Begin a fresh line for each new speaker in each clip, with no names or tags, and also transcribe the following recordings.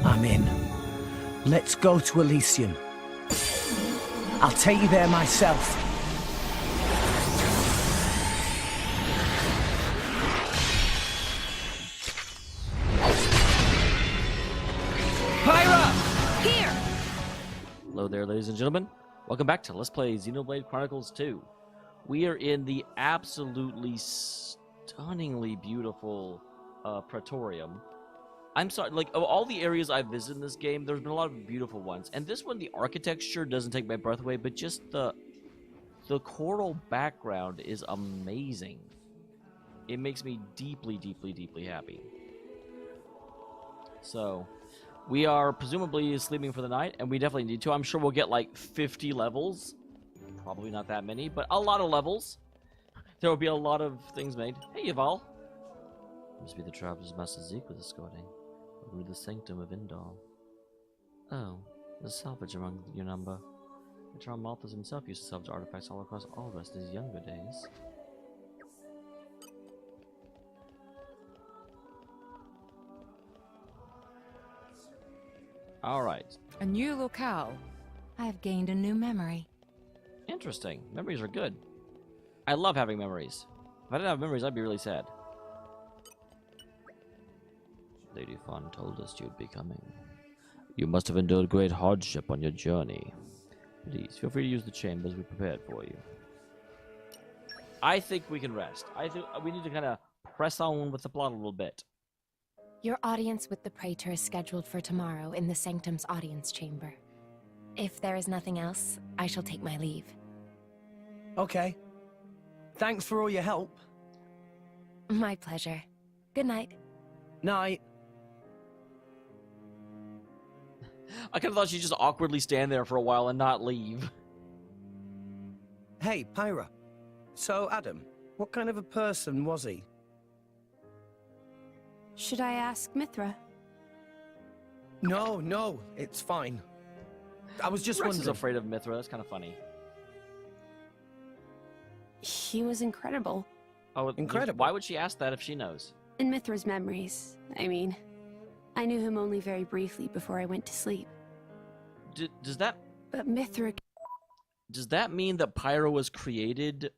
I'm in. Let's go to Elysium. I'll take you there myself.
Hello there, ladies and gentlemen. Welcome back to Let's Play Xenoblade Chronicles 2. We are in the absolutely stunningly beautiful Praetorium. I'm sorry, like, of all the areas I've visited in this game, there's been a lot of beautiful ones. And this one, the architecture doesn't take my breath away, but just the coral background is amazing. It makes me deeply, deeply, deeply happy. So, we are presumably sleeping for the night, and we definitely need to. I'm sure we'll get like 50 levels. Probably not that many, but a lot of levels. There will be a lot of things made. Hey, Yuval. Must be the Traveler's Master Zeke with escorting. Through the Sanctum of Indal. Oh, there's salvage among your number. Patron Malthus himself used to salvage artifacts all across all rest in his younger days. Alright.
A new locale. I have gained a new memory.
Interesting. Memories are good. I love having memories. If I didn't have memories, I'd be really sad. Lady Fawn told us you'd be coming. You must have endured great hardship on your journey. Please, feel free to use the chambers we prepared for you. I think we can rest. I think we need to kind of press on with the plot a little bit.
Your audience with the Praetor is scheduled for tomorrow in the Sanctum's audience chamber. If there is nothing else, I shall take my leave.
Okay. Thanks for all your help.
My pleasure. Good night.
Night.
I kind of thought she'd just awkwardly stand there for a while and not leave.
Hey, Pyra. So, Adam, what kind of a person was he?
Should I ask Mithra?
No, it's fine. I was just
Rex
wondering.
is afraid of Mithra. That's kind of funny.
He was incredible.
Oh,
incredible.
Why would she ask that if she knows?
In Mithra's memories, I mean. I knew him only very briefly before I went to sleep.
Does that...
But Mithra...
Does that mean that Pyro was created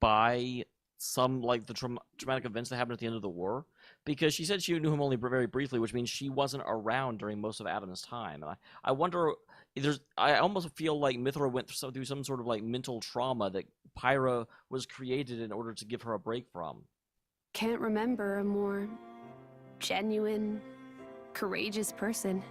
by some, like, the traumatic events that happened at the end of the war? Because she said she knew him only very briefly, which means she wasn't around during most of Adam's time. And I wonder... I almost feel like Mithra went through some sort of, like, mental trauma that Pyro was created in order to give her a break from.
Can't remember a more genuine, courageous person.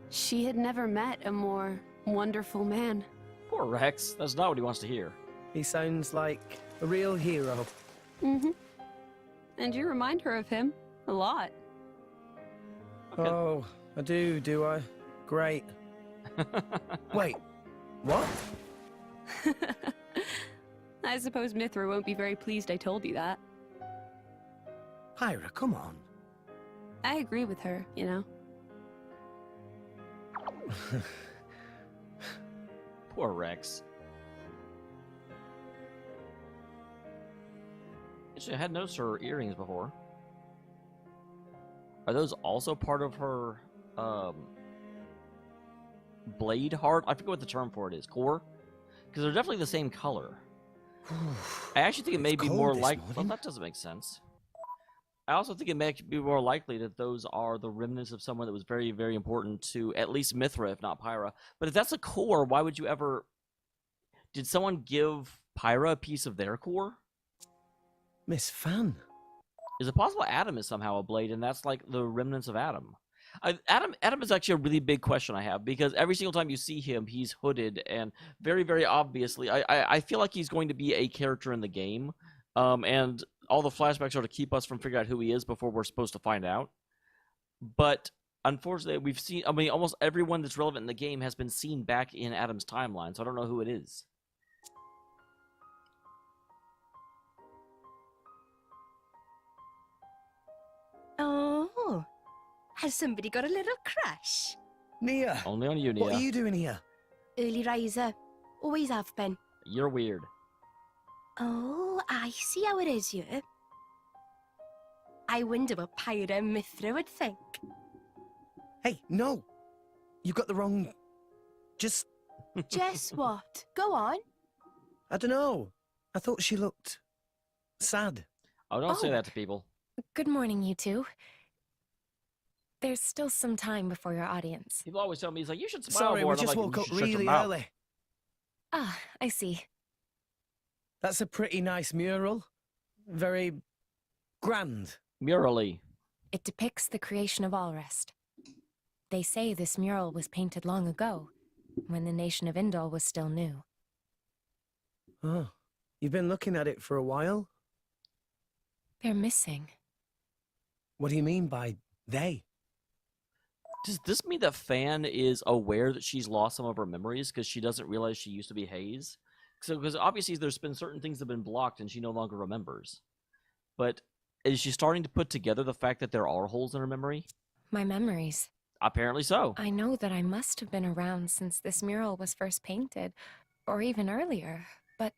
She had never met a more wonderful man.
Poor Rex. That's not what he wants to hear.
He sounds like a real hero.
Mm-hmm. And you remind her of him a lot.
Okay.
Oh, I do I? Great. Wait, what?
I suppose Mithra won't be very pleased I told you that.
Pyra, come on.
I agree with her, you know.
Poor Rex. Actually, I had noticed her earrings before. Are those also part of her, blade heart? I forget what the term for it is. Core? Because they're definitely the same color. I actually think it may be more likely... Well, that doesn't make sense. I also think it may be more likely that those are the remnants of someone that was very, very important to at least Mithra, if not Pyra. But if that's a core, why would you ever... Did someone give Pyra a piece of their core?
Miss Fan.
Is it possible Adam is somehow a blade, and that's like the remnants of Adam? Adam is actually a really big question I have, because every single time you see him, he's hooded, and very, very obviously, I feel like he's going to be a character in the game, and all the flashbacks are to keep us from figuring out who he is before we're supposed to find out. But unfortunately, we've seen, I mean, almost everyone that's relevant in the game has been seen back in Adam's timeline, so I don't know who it is.
Oh, has somebody got a little crush?
Nia.
Only on you, Nia.
What are you doing here?
Early riser, always have been.
You're weird.
Oh, I see how it is here. I wonder what Pyra and Mithra would think.
Hey, no! You got the wrong... Just...
Jess, what? Go on.
I don't know. I thought she looked... sad.
Oh, don't say
Oh.
that to people.
Good morning, you two. There's still some time before your audience.
People always tell me, he's like, you should smile
Sorry,
more.
we
And I'm
just
like,
woke
"You
up
should shut your
really
mouth."
early.
Ah, I see.
That's a pretty nice mural. Very... grand.
Murally.
It depicts the creation of Alrest. They say this mural was painted long ago, when the nation of Indol was still new.
Oh, you've been looking at it for a while?
They're missing.
What do you mean by they?
Does this mean that Fan is aware that she's lost some of her memories because she doesn't realize she used to be Hayes? So, because obviously there's been certain things that have been blocked and she no longer remembers. But is she starting to put together the fact that there are holes in her memory?
My memories.
Apparently so.
I know that I must have been around since this mural was first painted, or even earlier, but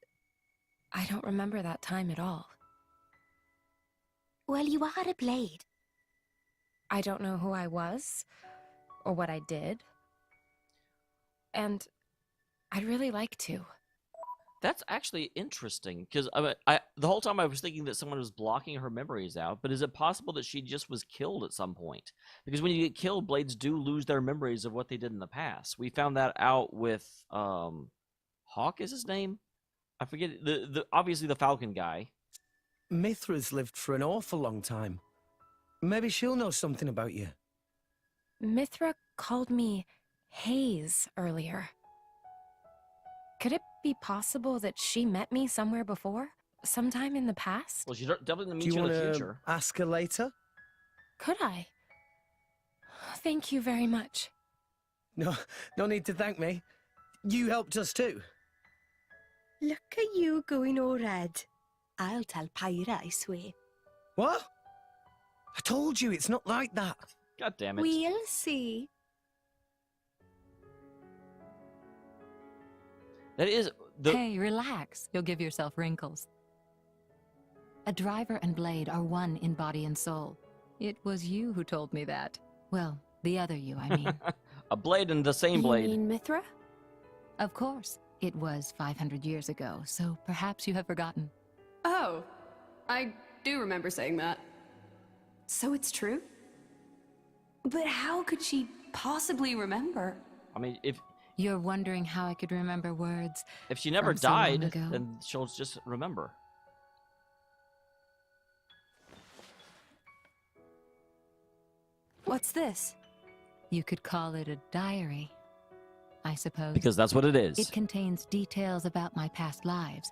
I don't remember that time at all.
Well, you are a blade.
I don't know who I was, or what I did. And I'd really like to.
That's actually interesting because the whole time I was thinking that someone was blocking her memories out, but is it possible that she just was killed at some point? Because when you get killed, blades do lose their memories of what they did in the past. We found that out with Hawk is his name? I forget the obviously the Falcon guy.
Mithra's lived for an awful long time. Maybe she'll know something about you.
Mithra called me Hayes earlier. Could it be possible that she met me somewhere before? Sometime in the past?
Well, she's definitely going to
Do
meet
you
you in
want
the
to
future.
ask her later?
Could I? Thank you very much.
No, no need to thank me. You helped us too.
Look at you going all red. I'll tell Pyra, I swear.
What? I told you it's not like that.
God damn it.
We'll see.
That is the
Hey, relax. You'll give yourself wrinkles. A driver and blade are one in body and soul. It was you who told me that. Well, the other you, I mean.
a blade and the same
You
blade.
mean Mithra?
Of course. It was 500 years ago, so perhaps you have forgotten.
Oh, I do remember saying that. So it's true? But how could she possibly remember?
I mean, if
You're wondering how I could remember words.
she never
From so long
died,
ago.
then she'll just remember.
What's this?
You could call it a diary, I suppose.
Because that's what it is.
It contains details about my past lives.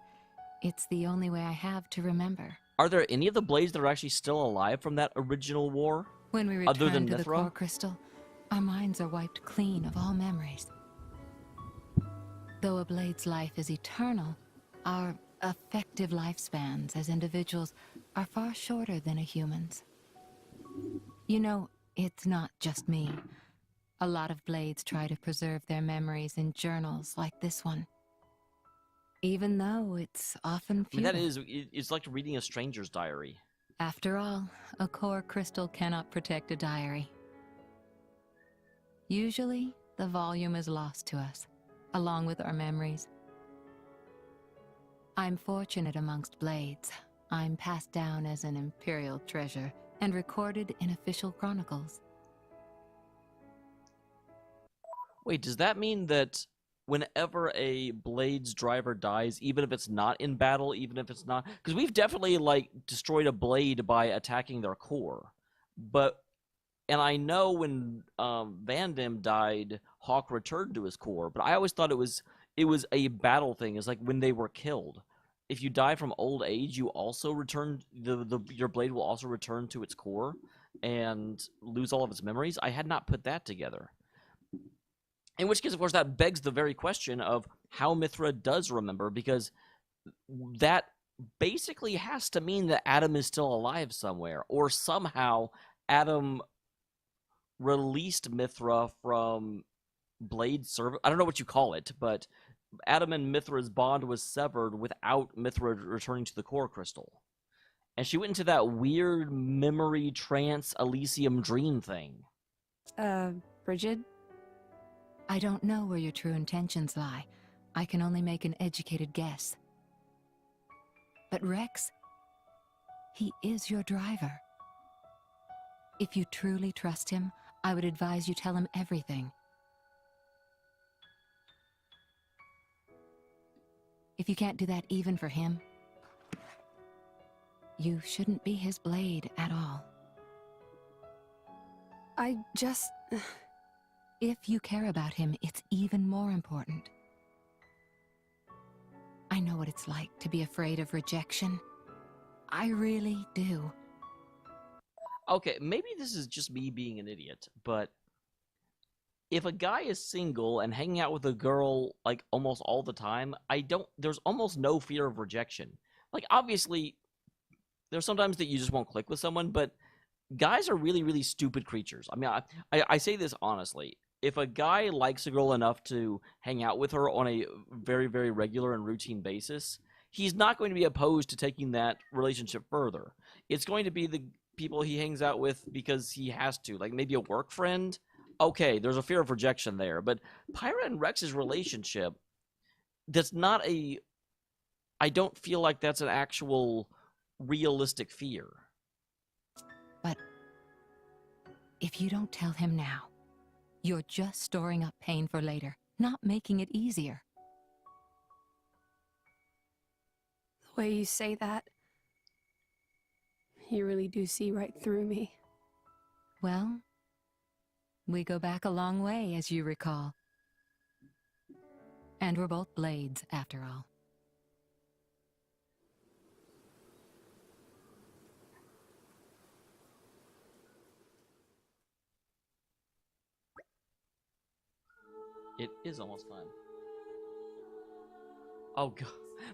It's the only way I have to remember.
Are there any of the blades that are actually still alive from that original war?
When we
Other
return
than
to the
Mithra?
core crystal, our minds are wiped clean of all memories. Though a blade's life is eternal, our effective lifespans as individuals are far shorter than a human's. You know, it's not just me. A lot of blades try to preserve their memories in journals like this one. Even though it's often
I mean,
futile.
that is, it's like reading a stranger's diary.
After all, a core crystal cannot protect a diary. Usually, the volume is lost to us, along with our memories. I'm fortunate amongst blades. I'm passed down as an imperial treasure and recorded in official chronicles.
Wait, does that mean that whenever a Blades driver dies, even if it's not in battle, even if it's not... Because we've definitely, like, destroyed a Blade by attacking their core. But... And I know when Vandam died, Hawk returned to his core. But I always thought it was a battle thing. It's like when they were killed. If you die from old age, you also return... your blade will also return to its core and lose all of its memories. I had not put that together. In which case, of course, that begs the very question of how Mithra does remember, because that basically has to mean that Adam is still alive somewhere, or somehow Adam released Mithra from Blade service. I don't know what you call it, but Adam and Mithra's bond was severed without Mithra returning to the core crystal. And she went into that weird memory trance Elysium dream thing.
Bridget?
I don't know where your true intentions lie. I can only make an educated guess. But Rex, he is your driver. If you truly trust him, I would advise you tell him everything. If you can't do that even for him, you shouldn't be his blade at all.
I just...
If you care about him, it's even more important. I know what it's like to be afraid of rejection. I really do.
Okay, maybe this is just me being an idiot, but if a guy is single and hanging out with a girl like almost all the time, there's almost no fear of rejection. Like, obviously, there's sometimes that you just won't click with someone, but guys are really, really stupid creatures. I mean, I say this honestly. If a guy likes a girl enough to hang out with her on a very, very regular and routine basis, he's not going to be opposed to taking that relationship further. It's going to be the people he hangs out with because he has to, like maybe a work friend. Okay, there's a fear of rejection there, but Pyra and Rex's relationship, I don't feel like that's an actual realistic fear.
But if you don't tell him now, you're just storing up pain for later, not making it easier.
The way you say that, you really do see right through me.
Well, we go back a long way, as you recall. And we're both blades, after all.
It is almost time. Oh, God.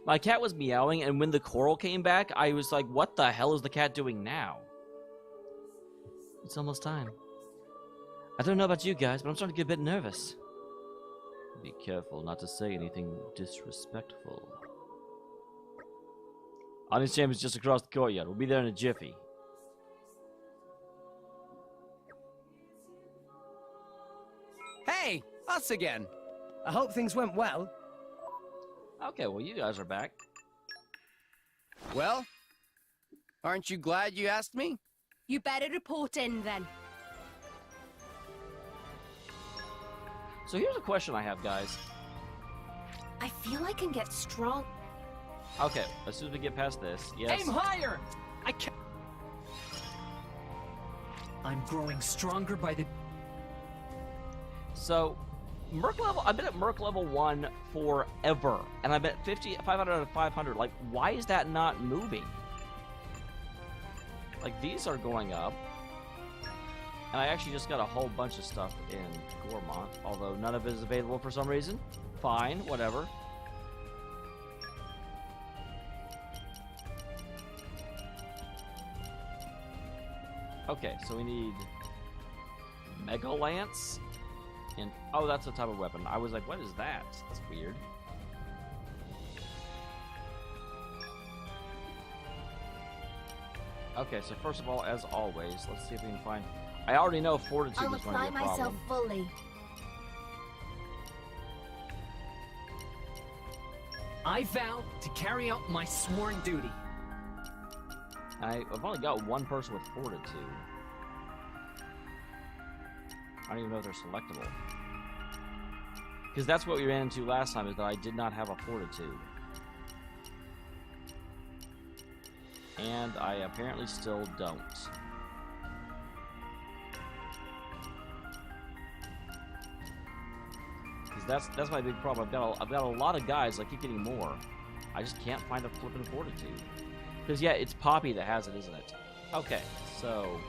My cat was meowing, and when the coral came back, I was like, what the hell is the cat doing now? It's almost time. I don't know about you guys, but I'm starting to get a bit nervous. Be careful not to say anything disrespectful. Audience chamber is just across the courtyard. We'll be there in a jiffy.
Hey, us again.
I hope things went well.
Okay, well, you guys are back.
Well, aren't you glad you asked me?
You better report in then.
So here's a question I have, guys.
I feel I can get strong.
Okay, as soon as we get past this, yes.
Aim higher! I can't. I'm growing stronger by the...
So, Merc level, I've been at Merc level 1 forever, and I've been at 500 out of 500. Like, why is that not moving? Like, these are going up. And I actually just got a whole bunch of stuff in Gormont, although none of it is available for some reason. Fine, whatever. Okay, so we need Mega Lance. And oh, that's a type of weapon. I was like, what is that? That's weird. Okay, so first of all, as always, let's see if we can find... I already know Fortitude is going to be a problem.
fully.
I vow to carry out my sworn duty.
I've only got one person with Fortitude. I don't even know if they're selectable. Because that's what we ran into last time, is that I did not have a Fortitude. And I apparently still don't. Because that's my big problem. I've got a lot of guys. I keep getting more. I just can't find a flippin' Fortitude. Because yeah, it's Poppy that has it, isn't it? Okay, so...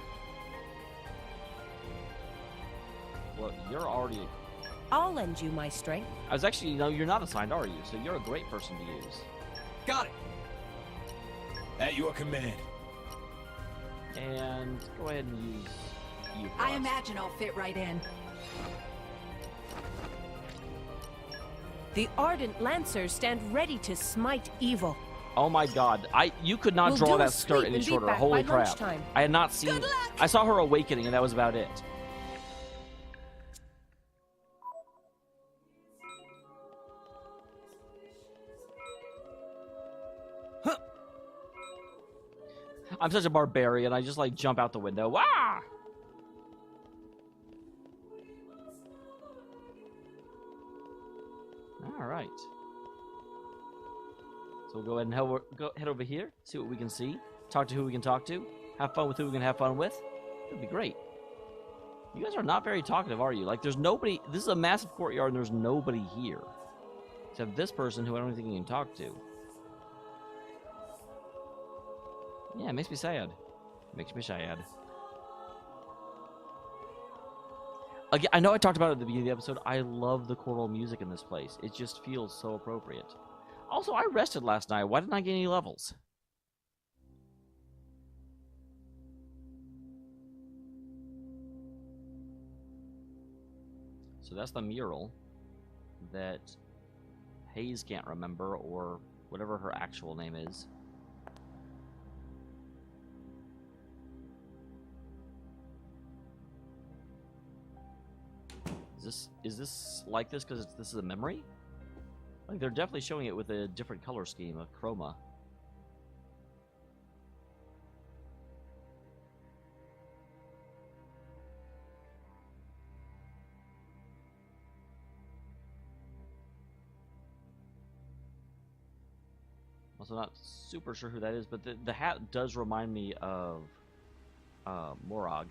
Well, you're already...
I'll lend you my strength.
I was actually, you're not assigned, are you? So you're a great person to use.
Got it. At your command.
And go ahead and use you.
I imagine I'll fit right in. The Ardent Lancers stand ready to smite evil.
Oh my God! You could not
We'll
draw
do a
that skirt
sweep
any
and be
shorter.
back
Holy
by
crap!
lunchtime.
I had not seen.
Good luck!
I saw her awakening, and that was about it. I'm such a barbarian. I just like jump out the window. Wah! All right. So we'll go ahead and head over here, see what we can see, talk to who we can talk to, have fun with who we can have fun with. It'd be great. You guys are not very talkative, are you? Like, there's nobody. This is a massive courtyard, and there's nobody here except this person who I don't think you can talk to. Yeah, it makes me sad. It makes me sad. Again, I know I talked about it at the beginning of the episode. I love the choral music in this place. It just feels so appropriate. Also, I rested last night. Why didn't I get any levels? So that's the mural that Hayes can't remember, or whatever her actual name is. Is this like this because this is a memory? Like, they're definitely showing it with a different color scheme, a chroma. Also not super sure who that is, but the hat does remind me of Morag.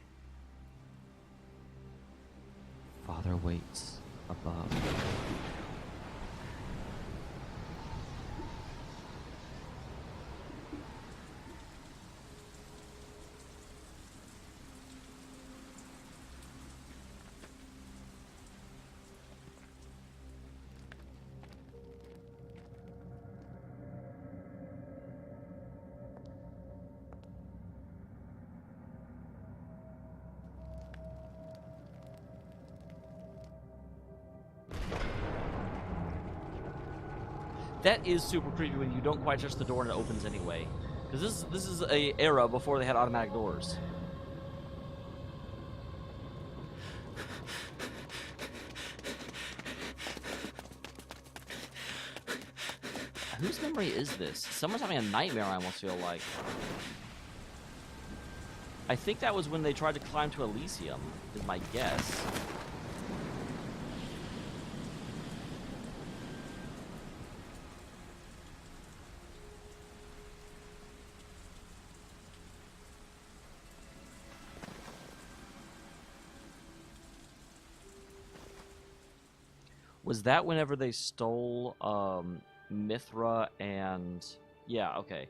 Father waits above. That is super creepy when you don't quite touch the door and it opens anyway. Because this is a era before they had automatic doors. Whose memory is this? Someone's having a nightmare, I almost feel like. I think that was when they tried to climb to Elysium, is my guess. Was that whenever they stole Mithra and... Yeah, okay.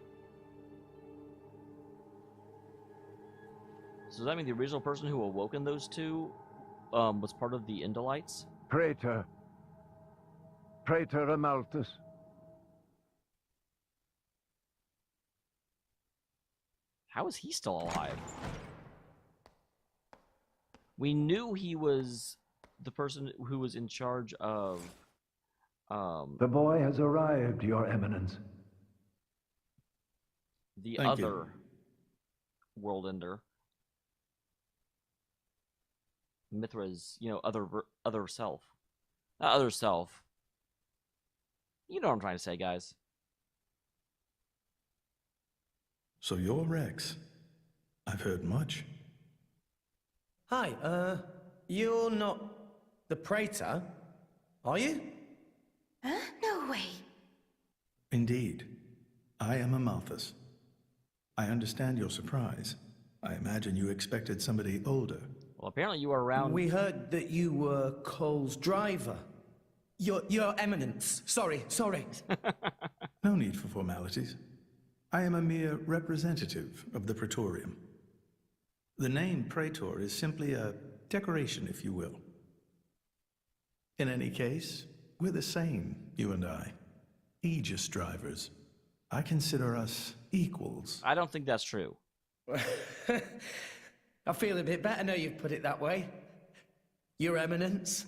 So does that mean the original person who awoken those two was part of the Indolites?
Praetor Amalthus.
How is he still alive? We knew he was the person who was in charge of...
The boy has arrived, Your Eminence.
The
Thank
other
you.
world ender. Mithra's, you know, other self. Not other self. You know what I'm trying to say, guys.
So you're Rex. I've heard much.
Hi, you're not the Praetor, are you?
Huh? No way.
Indeed. I am Amalthus. I understand your surprise. I imagine you expected somebody older.
Well, apparently you were around...
We heard that you were Cole's driver. Your Eminence. Sorry.
No need for formalities. I am a mere representative of the Praetorium. The name Praetor is simply a decoration, if you will. In any case, we're the same, you and I. Aegis drivers. I consider us equals.
I don't think that's true.
I feel a bit better now you've put it that way. Your Eminence.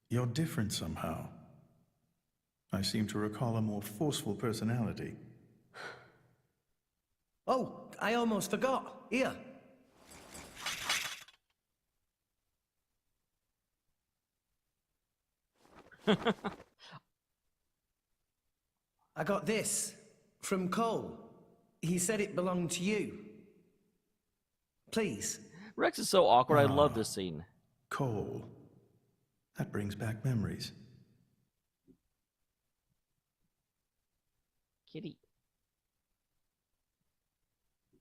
You're different somehow. I seem to recall a more forceful personality.
Oh, I almost forgot. Here. I got this. From Cole. He said it belonged to you. Please.
Rex is so awkward. I love this scene.
Cole. That brings back memories.
Kitty.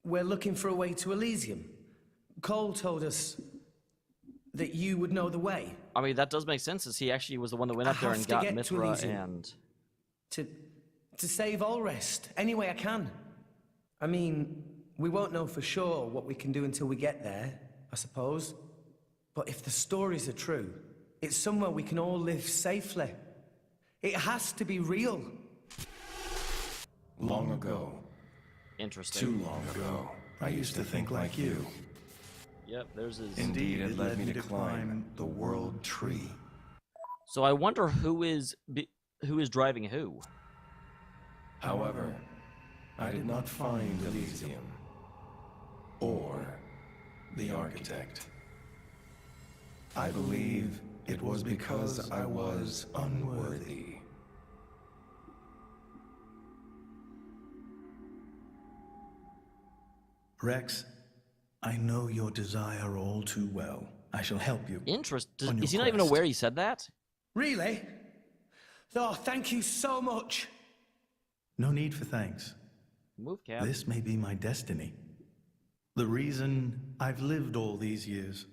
We're looking for a way to Elysium. Cole told us that you would know the way.
I mean, that does make sense, as he actually was the one that went up there and got Mithra and...
To save Allrest, any way I can. I mean, we won't know for sure what we can do until we get there, I suppose. But if the stories are true, it's somewhere we can all live safely. It has to be real.
Long ago.
Interesting.
Too long ago. I used to think like you.
Yep, there's his...
Indeed, it led me to climb the world tree.
So I wonder who is driving who.
However, I did not find Elysium. Or the architect. I believe it was because I was unworthy.
Rex, I know your desire all too well. I shall help you.
Interesting. Is he not even aware he said that?
Really? Oh, thank you so much.
No need for thanks.
Move, Cap.
This may be my destiny. The reason I've lived all these years.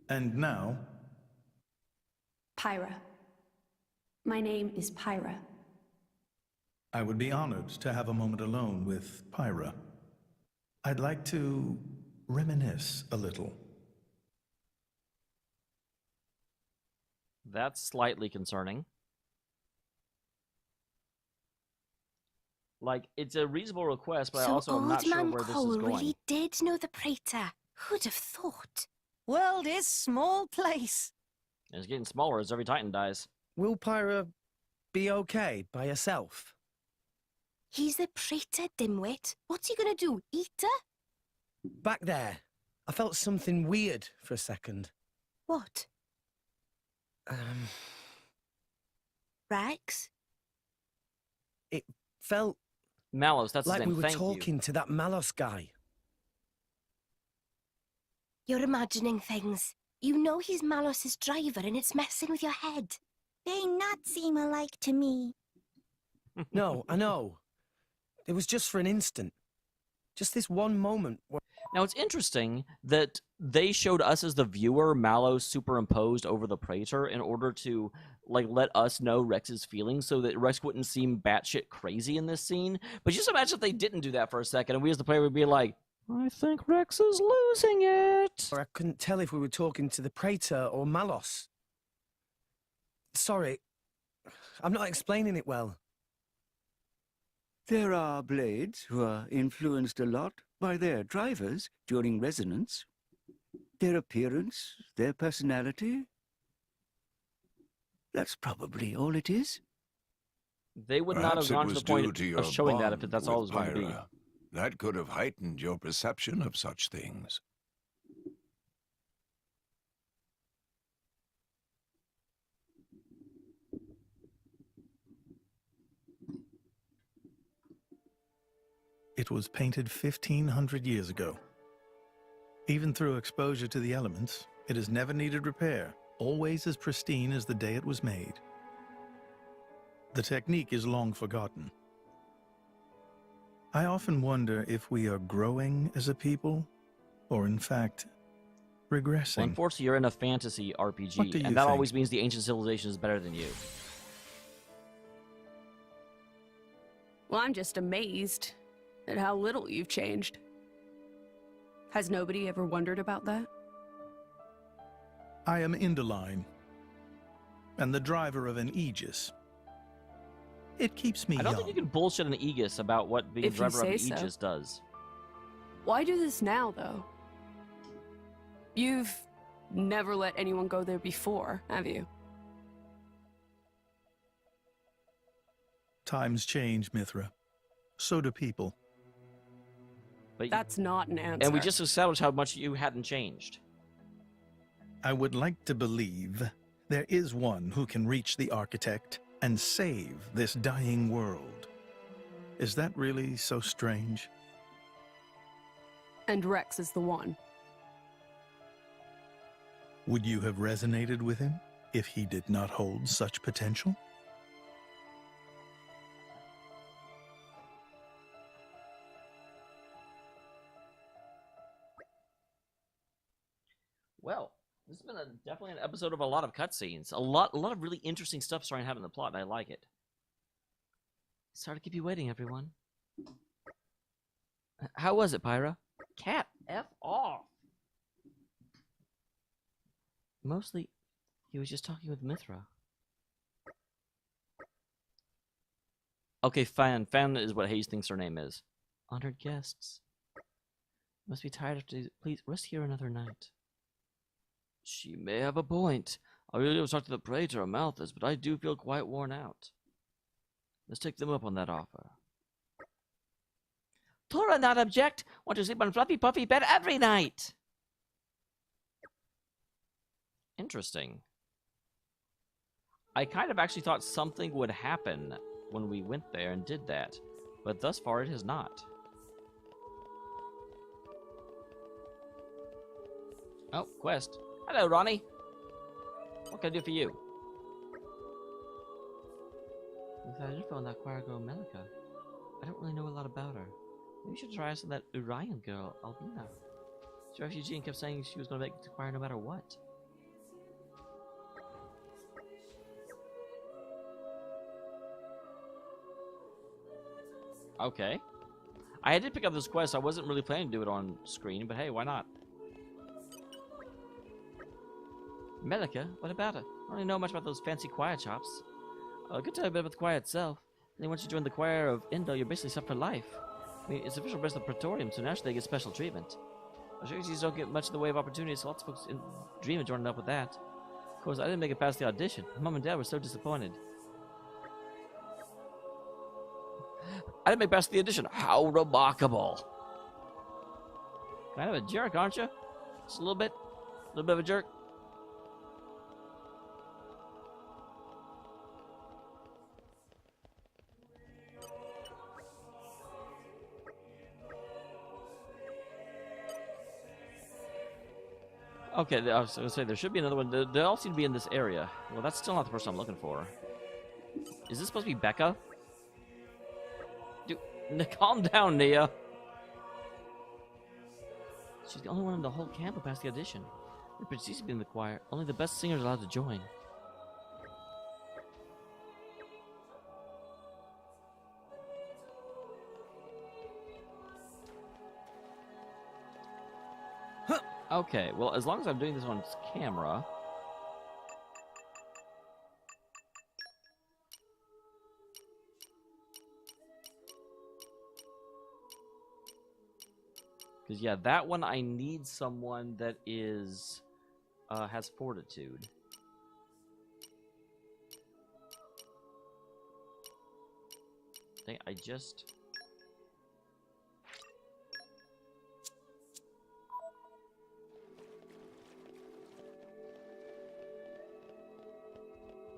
And now...
Pyra. My name is Pyra.
I would be honored to have a moment alone with Pyra. I'd like to reminisce a little.
That's slightly concerning. Like, it's a reasonable request, but I also am not sure where this is going.
Cole really did know the Praetor. Who'd have thought?
World is small place.
And it's getting smaller as every Titan dies.
Will Pyra be okay by herself?
He's the Praetor, dimwit. What's he gonna do, eat her?
Back there, I felt something weird for a second.
What? Rex?
It felt
Malos, that's
like
his name.
we were
Thank
talking to that Malos guy.
You're imagining things. You know he's Malos' driver and it's messing with your head. They not seem alike to me.
No, I know. It was just for an instant. Just this one moment where...
Now, it's interesting that they showed us as the viewer Malos superimposed over the Praetor in order to, like, let us know Rex's feelings so that Rex wouldn't seem batshit crazy in this scene. But just imagine if they didn't do that for a second and we as the player would be like, I think Rex is losing it.
I couldn't tell if we were talking to the Praetor or Malos. Sorry, I'm not explaining it well.
There are blades who are influenced a lot by their drivers during resonance. Their appearance, their personality. That's probably all it is.
They would not have gone to the point of showing that if that's all it was going to be.
That could have heightened your perception of such things.
It was painted 1,500 years ago. Even through exposure to the elements, it has never needed repair, always as pristine as the day it was made. The technique is long forgotten. I often wonder if we are growing as a people, or in fact, regressing.
Well, unfortunately, you're in a fantasy RPG, and that always means the ancient civilization is better than you.
Well, I'm just amazed at how little you've changed. Has nobody ever wondered about that?
I am Indoline, and the driver of an Aegis. It keeps me young.
I don't think you can bullshit an Aegis about what being a driver of an Aegis does.
Why do this now, though? You've never let anyone go there before, have you?
Times change, Mithra. So do people.
But
that's not an answer.
And we just established how much you hadn't changed.
I would like to believe there is one who can reach the architect and save this dying world. Is that really so strange?
And Rex is the one.
Would you have resonated with him if he did not hold such potential?
Well, this has been definitely an episode of a lot of cutscenes. A lot of really interesting stuff starting to happen in the plot, and I like it. Sorry to keep you waiting, everyone. How was it, Pyra? Cat, F off. Mostly, he was just talking with Mithra. Okay, Fan. Fan is what Hayes thinks her name is. Honored guests. Must be tired of today. Please, rest here another night. She may have a point. I really was talking to the Praetor Malthus, but I do feel quite worn out. Let's take them up on that offer. Tora not object. Want to sleep on fluffy puffy bed every night. Interesting. I kind of actually thought something would happen when we went there and did that, but thus far it has not. Oh, quest. Hello, Ronnie. What can I do for you? With that info on that choir girl, Melika, I don't really know a lot about her. Maybe you should try asking that Urian girl, Albina. She's a refugee and kept saying she was going to make the choir no matter what. Okay. I did pick up this quest. I wasn't really planning to do it on screen, but hey, why not? Melika, what about her? I don't really know much about those fancy choir chops. I could tell you a bit about the choir itself. And then once you join the choir of Indo, you're basically set for life. I mean, it's official breast of Praetorium, so naturally they get special treatment. I'm sure you don't get much in the way of opportunities, so lots of folks dream of joining up with that. Of course, I didn't make it past the audition. Mom and Dad were so disappointed. I didn't make it past the audition. How remarkable. Kind of a jerk, aren't you? Just a little bit? A little bit of a jerk? Okay, I was going to say, there should be another one. They all seem to be in this area. Well, that's still not the person I'm looking for. Is this supposed to be Becca? Dude, calm down, Nia. She's the only one in the whole camp who passed the audition. The princess to be in the choir. Only the best singers are allowed to join. Okay, well, as long as I'm doing this on camera... Because, yeah, that one I need someone that is... has fortitude. I just...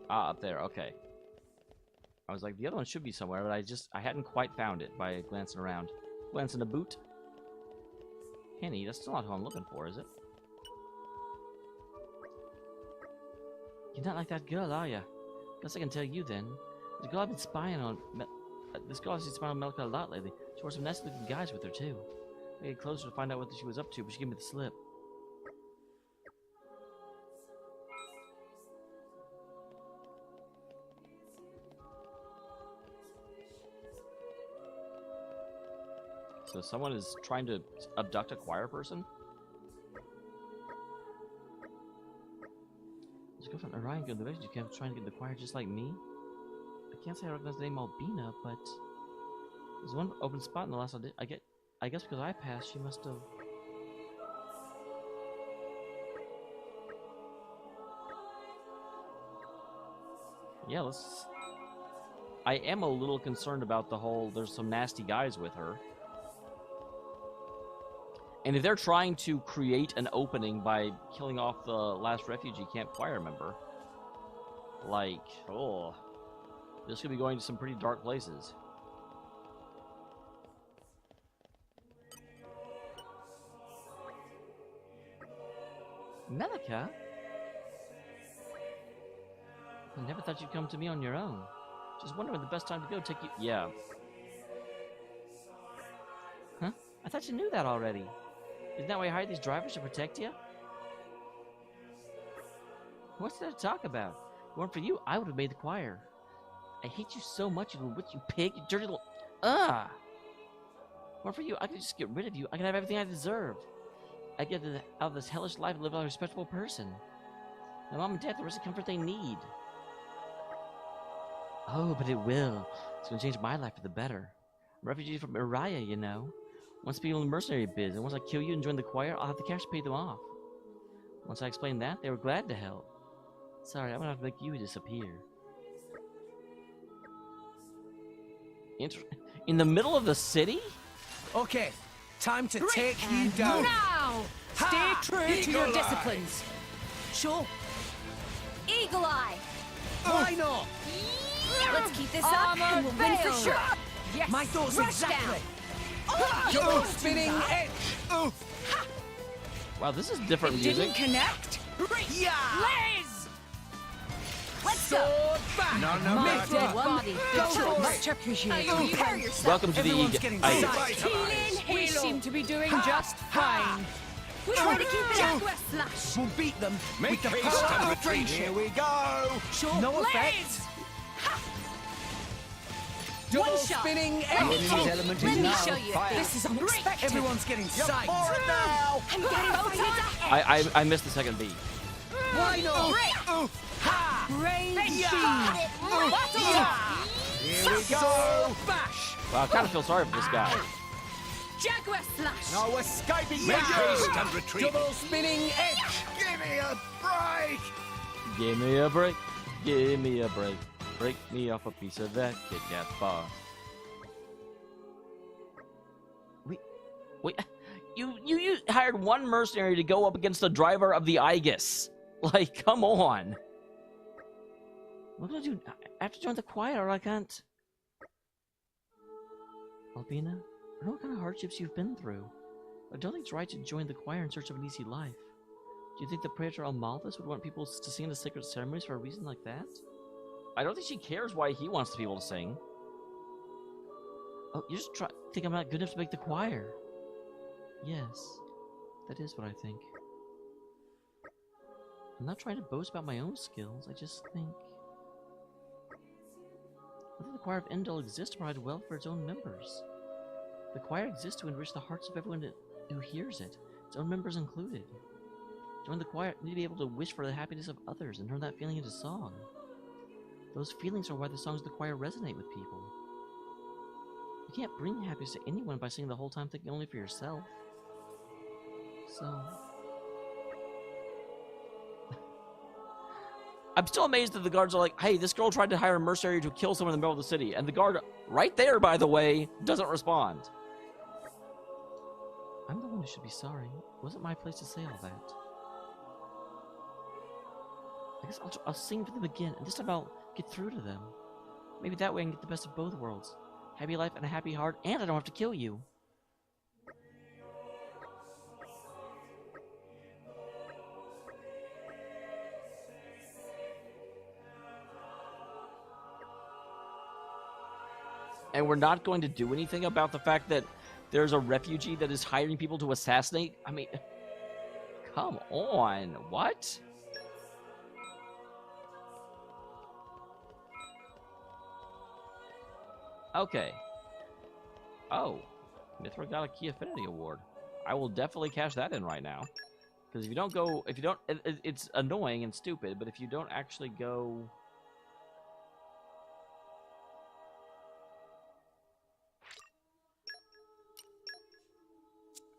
Ah, up there, okay. I was like, the other one should be somewhere, but I hadn't quite found it by glancing around. Glancing a boot. Henny, that's still not who I'm looking for, is it? You're not like that girl, are ya? Guess I can tell you then. The girl I've been spying on... this girl I've been spying on Melika a lot lately. She wore some nice looking guys with her, too. I get closer to find out what she was up to, but she gave me the slip. So someone is trying to abduct a choir person? This girl from Orion in the refugee camp trying to get the choir just like me? I can't say I recognize the name Albina, but there's one open spot in the last audition. I guess because I passed, she must have. Yeah, let's. I am a little concerned about the whole. There's some nasty guys with her. And if they're trying to create an opening by killing off the last refugee camp choir member, like, oh, this could be going to some pretty dark places. Melika? I never thought you'd come to me on your own. Just wondering the best time to go take you... Yeah. Huh? I thought you knew that already. Isn't that why I hired these drivers to protect you? What's there to talk about? If it weren't for you, I would have made the choir. I hate you so much, you little witch, you pig, you dirty little... Ugh! If it weren't for you, I could just get rid of you. I could have everything I deserve. I get out of this hellish life and live like a respectable person. My mom and dad have the rest of the comfort they need. Oh, but it will. It's gonna change my life for the better. I'm a refugee from Uriah, you know. Once people in the mercenary biz, and once I kill you and join the choir, I'll have the cash to pay them off. Once I explained that, they were glad to help. Sorry, I'm gonna have to make you disappear. In the middle of the city?
Okay, time to take you down.
Now! Stay true to your disciplines.
Sure.
Eagle Eye!
Why not?
Let's keep this up and we'll win for sure. Yes.
My thoughts
Rush
exactly.
Down.
Double spinning edge.
Wow, this is different
It
music.
didn't connect.
Yeah.
Blaze! Let's go.
Sword back.
No,
My
Mithra.
dead body.
Go for it.
Much appreciated. Prepare yourself.
Welcome to
Everyone's
the
getting
I-
psyched.
Healing
We
Halo.
seem to be doing just fine.
We try to keep it up. Slash.
We'll beat them
Make
with the
haste
power
and
of
retreat.
friendship.
Here we go.
Sure. No effect.
Blaze!
Double
One shot.
spinning
Let me
edge.
show-
element
let
is
me
now.
show you.
Fire.
This is unexpected.
Everyone's getting psyched.
I'm getting fired.
I missed the second beat.
Why not?
Break.
Ha!
Rain
Yeah. Yeah. Here we go. Bash.
Wow, I kind of feel sorry for this guy.
Jaguar slash.
No escaping
Make
now.
haste and retreat.
Double spinning edge.
Give me a break.
Give me a break. Give me a break. Break me off a piece of that Kit Kat bar. Wait. You hired one mercenary to go up against the driver of the Aegis. Like, come on. What do I do? I have to join the choir or I can't. Albina, I know what kind of hardships you've been through. I don't think it's right to join the choir in search of an easy life. Do you think the Praetorium Malthus would want people to sing the sacred ceremonies for a reason like that? I don't think she cares why he wants the people to sing. Oh, you just think I'm not good enough to make the choir. Yes, that is what I think. I'm not trying to boast about my own skills, I just think... I think the choir of Endel exists to provide wealth for its own members. The choir exists to enrich the hearts of everyone who hears it, its own members included. Join the choir, you need to be able to wish for the happiness of others and turn that feeling into song. Those feelings are why the songs of the choir resonate with people. You can't bring happiness to anyone by singing the whole time thinking only for yourself. So... I'm still amazed that the guards are like, hey, this girl tried to hire a mercenary to kill someone in the middle of the city. And the guard, right there, by the way, doesn't respond. I'm the one who should be sorry. It wasn't my place to say all that. I guess I'll sing for them again, and this time I'll get through to them. Maybe that way I can get the best of both worlds. Happy life and a happy heart, and I don't have to kill you. And we're not going to do anything about the fact that there's a refugee that is hiring people to assassinate? I mean, come on. What? Okay. Oh. Mithra got a Key Affinity Award. I will definitely cash that in right now. Because if you don't go... If you don't... It's annoying and stupid, but if you don't actually go...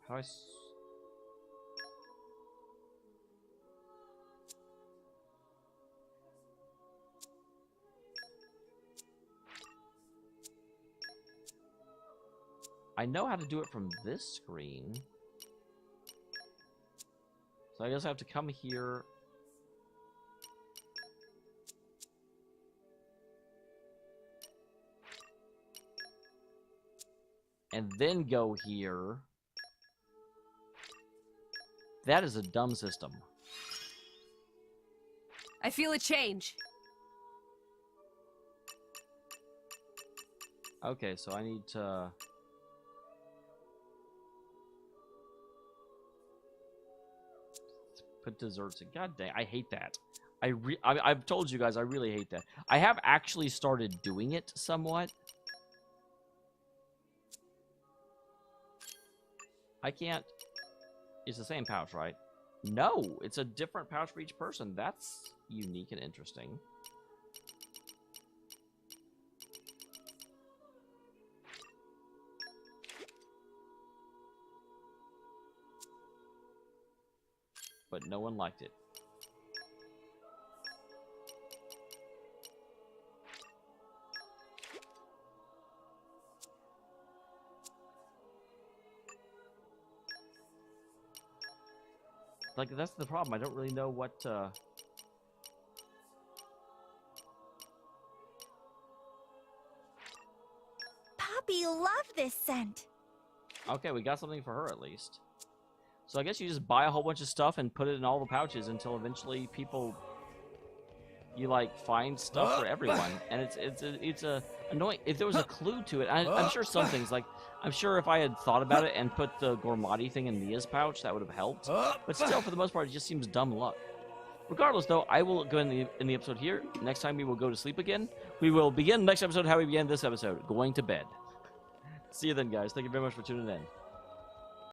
How I know how to do it from this screen. So I guess I have to come here. And then go here. That is a dumb system.
I feel a change.
Okay, so I need to... put desserts in. God dang, I hate that. I've told you guys, I really hate that. I have actually started doing it somewhat. I can't... It's the same pouch, right? No, it's a different pouch for each person. That's unique and interesting. But no one liked it. Like, that's the problem. I don't really know what,
Poppy love this scent.
Okay, we got something for her at least. So I guess you just buy a whole bunch of stuff and put it in all the pouches until eventually people... You, like, find stuff for everyone. And it's annoying. If there was a clue to it, I'm sure some things, like... I'm sure if I had thought about it and put the Gormati thing in Mia's pouch, that would have helped. But still, for the most part, it just seems dumb luck. Regardless, though, I will go in the episode here. Next time we will go to sleep again. We will begin the next episode how we began this episode, going to bed. See you then, guys. Thank you very much for tuning in.